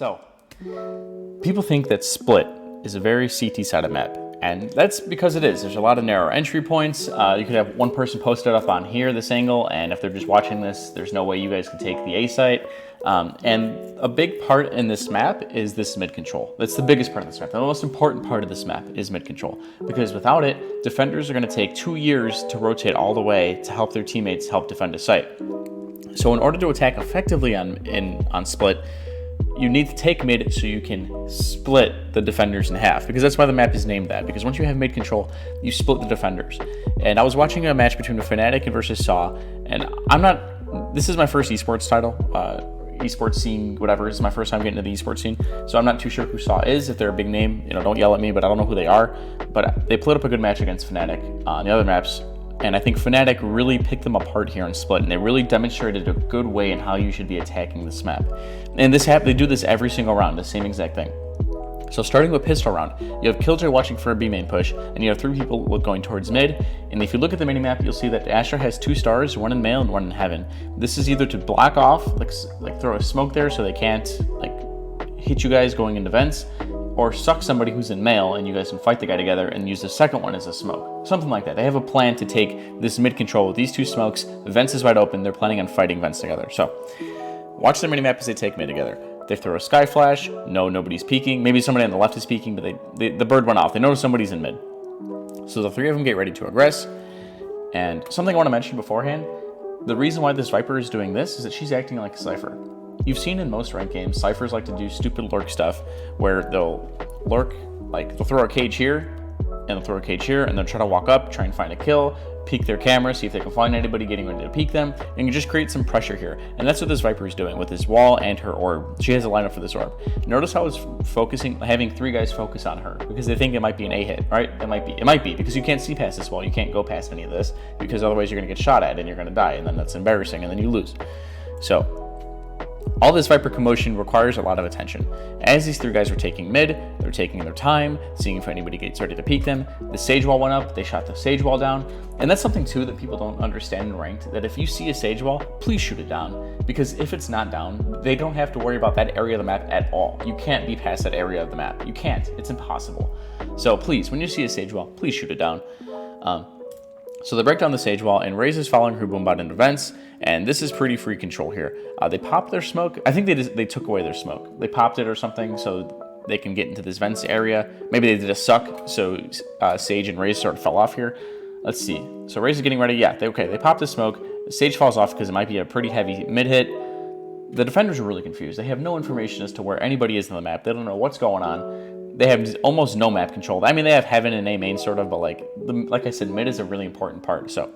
So, people think that Split is a very CT-sided map, and that's because it is. There's a lot of narrow entry points. You could have one person posted up on here, this angle, and if they're just watching this, there's no way you guys can take the A site. And a big part in this map is this mid control. That's the biggest part of this map. The most important part of this map is mid control, because without it, defenders are going to take 2 years to rotate all the way to help their teammates help defend a site. So in order to attack effectively on Split, you need to take mid so you can split the defenders in half, because that's why the map is named that, because once you have mid control, you split the defenders. And I was watching a match between a FNATIC versus Saw, and this is my first esports title, esports scene, whatever. This is my first time getting into the esports scene, so I'm not too sure who Saw is. If they're a big name, don't yell at me, but I don't know who they are. But they played up a good match against FNATIC on the other maps, and I think FNATIC really picked them apart here on Split, and they really demonstrated a good way in how you should be attacking this map. And they do this every single round, the same exact thing. So starting with pistol round, you have Killjoy watching for a B main push, and you have 3 people going towards mid. And if you look at the minimap, you'll see that Astra has 2 stars, 1 in male and 1 in heaven. This is either to block off, like throw a smoke there so they can't hit you guys going into vents, or suck somebody who's in male and you guys can fight the guy together and use the second one as a smoke. Something like that. They have a plan to take this mid control with these 2 smokes. Vents is wide open. They're planning on fighting vents together. So watch the minimap as they take mid together. They throw a sky flash. No, nobody's peeking. Maybe somebody on the left is peeking, but the bird went off. They notice somebody's in mid. So the 3 of them get ready to aggress. And something I want to mention beforehand, the reason why this Viper is doing this is that she's acting like a Cypher. You've seen in most ranked games, Cyphers like to do stupid lurk stuff where they'll lurk, they'll throw a cage here, and they'll throw a cage here, and they'll try to walk up, try and find a kill, peek their camera, see if they can find anybody getting ready to peek them, and you just create some pressure here. And that's what this Viper is doing with this wall and her orb. She has a lineup for this orb. Notice how it's having 3 guys focus on her, because they think it might be an A hit, right? It might be, because you can't see past this wall. You can't go past any of this, because otherwise you're gonna get shot at and you're gonna die, and then that's embarrassing, and then you lose. So all this Viper commotion requires a lot of attention. As these 3 guys were taking mid, they're taking their time, seeing if anybody gets ready to peek them. The sage wall went up, they shot the sage wall down. And that's something too that people don't understand in ranked, that if you see a sage wall, please shoot it down. Because if it's not down, they don't have to worry about that area of the map at all. You can't be past that area of the map. You can't, it's impossible. So please, when you see a sage wall, please shoot it down. So they break down the sage wall, and Raze is following her boombot into vents, and this is pretty free control here. They popped their smoke. I think they took away their smoke. They popped it or something so they can get into this vents area. Maybe they did a suck, so Sage and Raze sort of fell off here. Let's see. So Raze is getting ready. Yeah, they popped the smoke. Sage falls off because it might be a pretty heavy mid hit. The defenders are really confused. They have no information as to where anybody is on the map. They don't know what's going on. They have almost no map control. I mean, they have heaven and A main sort of, but like I said, mid is a really important part. So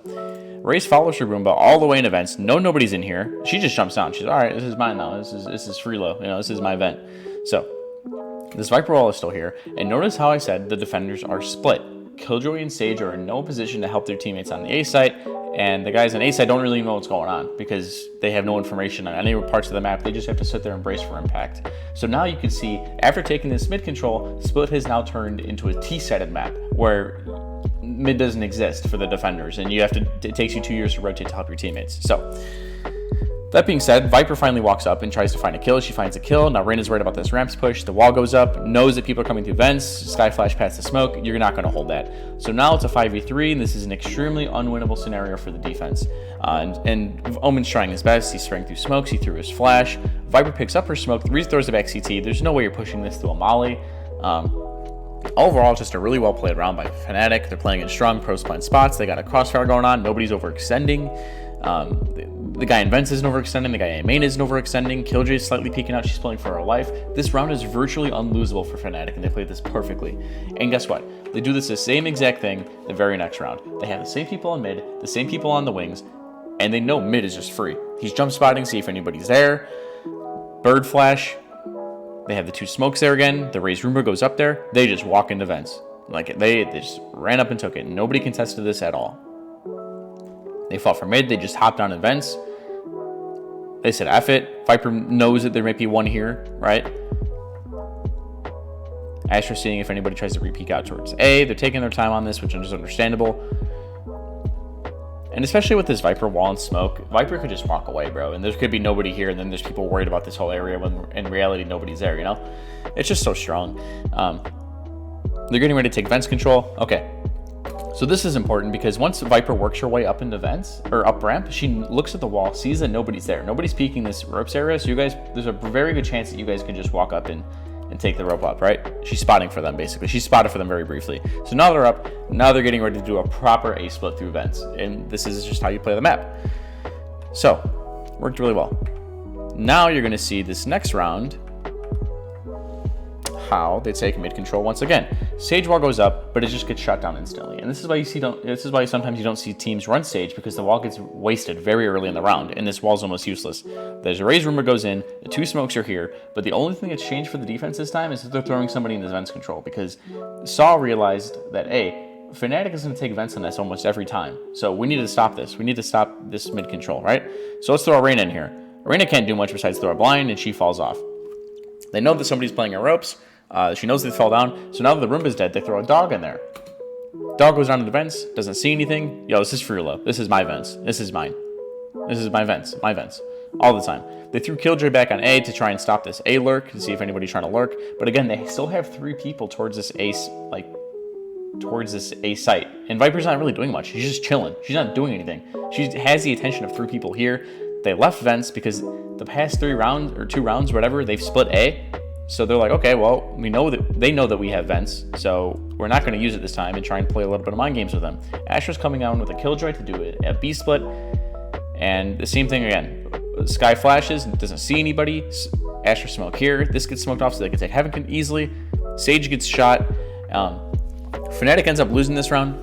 Raze follows her Roomba all the way in events. Nobody's in here. She just jumps down. She's all right. This is mine now. This is Freelo. This is my event. So this Viper wall is still here. And notice how I said the defenders are split. Killjoy and Sage are in no position to help their teammates on the A site, and the guys on A site don't really know what's going on because they have no information on any parts of the map. They just have to sit there and brace for impact. So now you can see, after taking this mid control, Split has now turned into a T-sided map where mid doesn't exist for the defenders, and it takes you 2 years to rotate to help your teammates. So that being said, Viper finally walks up and tries to find a kill. She finds a kill. Now Rain is worried about this ramps push. The wall goes up, knows that people are coming through vents, sky flash past the smoke. You're not going to hold that. So now it's a 5v3, and this is an extremely unwinnable scenario for the defense. And Omen's trying his best. He's spraying through smokes. He threw his flash. Viper picks up her smoke. Reese throws it back CT. There's no way you're pushing this to a molly. Overall, just a really well played round by FNATIC. They're playing in strong pro-spawn spots. They got a crossfire going on. Nobody's overextending. The guy in vents isn't overextending. The guy in main isn't overextending. Killjoy is slightly peeking out. She's pulling for her life. This round is virtually unlosable for FNATIC, and they played this perfectly. And guess what? They do the same exact thing the very next round. They have the same people on mid, the same people on the wings, and they know mid is just free. He's jump spotting, see if anybody's there. Bird flash. They have the 2 smokes there again. The Raze Roomba goes up there. They just walk into vents. They just ran up and took it. Nobody contested this at all. They fought for mid. They just hopped down in vents. They said F it. Viper knows that there might be one here, right? Astra seeing if anybody tries to re-peek out towards A. They're taking their time on this, which is understandable. And especially with this Viper wall and smoke, Viper could just walk away, bro. And there could be nobody here, and then there's people worried about this whole area when in reality nobody's there, you know? It's just so strong. They're getting ready to take vents control. Okay. So this is important because once Viper works her way up into vents, or up ramp, she looks at the wall, sees that nobody's there. Nobody's peeking this ropes area, so you guys, there's a very good chance that you guys can just walk up and take the rope up, right? She's spotting for them, basically. She spotted for them very briefly. So now they're up. Now they're getting ready to do a proper A split through vents. And this is just how you play the map. So, worked really well. Now you're going to see this next round, how they take mid control once again. Sage wall goes up, but it just gets shut down instantly. And this is why sometimes you don't see teams run Sage, because the wall gets wasted very early in the round, and this wall's almost useless. There's a raise rumor goes in, the 2 smokes are here, but the only thing that's changed for the defense this time is that they're throwing somebody in the vents control, because Saw realized that FNATIC is going to take vents on this almost every time. So we need to stop this. We need to stop this mid control, right? So let's throw Arena in here. Arena can't do much besides throw a blind, and she falls off. They know that somebody's playing her ropes. She knows they fell down, so now that the Roomba's dead, they throw a dog in there. Dog goes down to the vents, doesn't see anything. Yo, this is Frulo. This is my vents. This is mine. This is my vents. My vents. All the time. They threw Killjoy back on A to try and stop this A lurk, to see if anybody's trying to lurk. But again, they still have 3 people towards this A, towards this A site. And Viper's not really doing much. She's just chilling. She's not doing anything. She has the attention of 3 people here. They left vents because the past 3 rounds, or 2 rounds, whatever, they've split A. So they're like, okay, well, we know that they know that we have vents, so we're not going to use it this time and try and play a little bit of mind games with them. Astra's coming out with a Killjoy to do it at B split, and the same thing again. Sky flashes, doesn't see anybody. Astra smoke here. This gets smoked off so they can take Heaven easily. Sage gets shot. FNATIC ends up losing this round.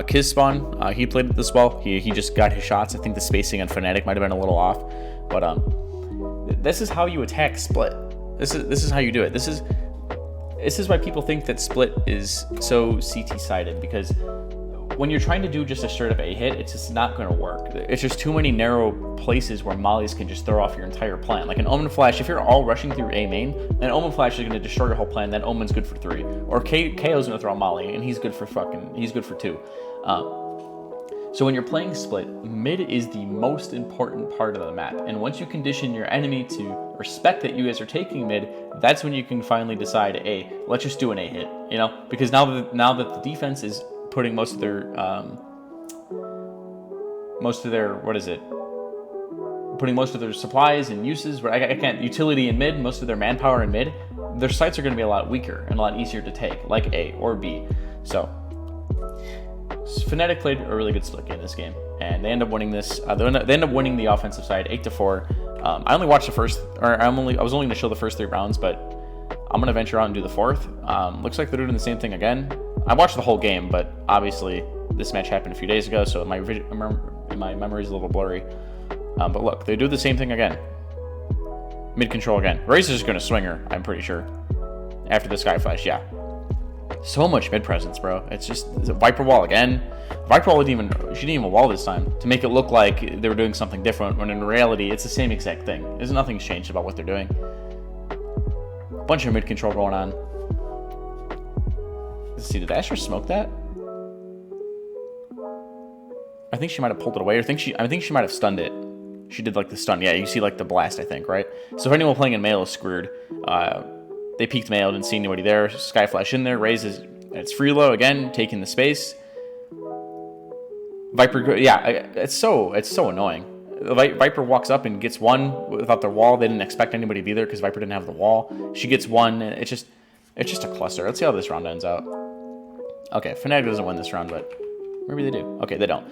Kiz spawn, he played this well. He just got his shots. I think the spacing on FNATIC might have been a little off, but this is how you attack split. This is how you do it. This is why people think that split is so CT sided, because when you're trying to do just a straight up A hit, it's just not going to work. It's just too many narrow places where mollies can just throw off your entire plan. Like an Omen Flash, if you're all rushing through A main, then Omen Flash is going to destroy your whole plan. Then Omen's good for 3, or KO's going to throw a molly, and he's good for 2. So when you're playing split, mid is the most important part of the map. And once you condition your enemy to respect that you guys are taking mid, that's when you can finally decide, hey, let's just do an A hit, you know? Because now that the defense is putting most of their putting most of their supplies and uses, utility in mid, most of their manpower in mid, their sites are going to be a lot weaker and a lot easier to take, like A or B. So FNATIC played a really good split game this game, and they end up winning this. They end up winning the offensive side 8-4. I only watched the first, or I was only going to show the first 3 rounds, but I'm going to venture out and do the 4th. Looks like they're doing the same thing again. I watched the whole game, but obviously this match happened a few days ago, so my memory is a little blurry. But look, they do the same thing again. Mid control again. Raze is just going to swing her, I'm pretty sure. After the Sky Flash, yeah. So much mid presence, bro. It's just Viper wall again. Viper wall she didn't even wall this time to make it look like they were doing something different, when in reality it's the same exact thing. There's nothing's changed about what they're doing. Bunch of mid control going on. Let's see, did Astra smoke that? I think she might have pulled it away, or I think she might have stunned it. She did like the stun. Yeah, you see like the blast, I think, right? So if anyone playing in Mail is screwed, they peeked Mail, didn't see anybody there. Sky Flash in there, raises. It's Freelo again, taking the space. Viper, yeah, it's so annoying. Viper walks up and gets 1 without their wall. They didn't expect anybody to be there because Viper didn't have the wall. She gets 1. It's just a cluster. Let's see how this round ends out. Okay, FNATIC doesn't win this round, but maybe they do. Okay, they don't.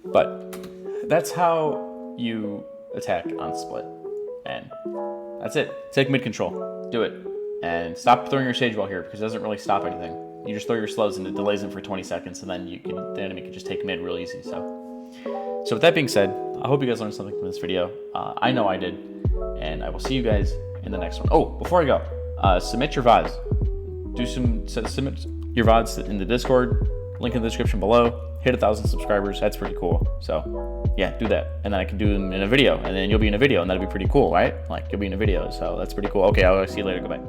But that's how you attack on split, and that's it. Take mid control. Do it. And stop throwing your Sage Wall here, because it doesn't really stop anything. You just throw your slows and it delays them for 20 seconds, and then the enemy can just take mid real easy. So with that being said, I hope you guys learned something from this video. I know I did, and I will see you guys in the next one. Oh, before I go, submit your VODs. Submit your VODs in the Discord. Link in the description below. Hit 1,000 subscribers. That's pretty cool. So yeah, do that, and then I can do them in a video, and then you'll be in a video, and that'll be pretty cool, right? Like, you'll be in a video, so that's pretty cool. Okay, I'll see you later. Goodbye.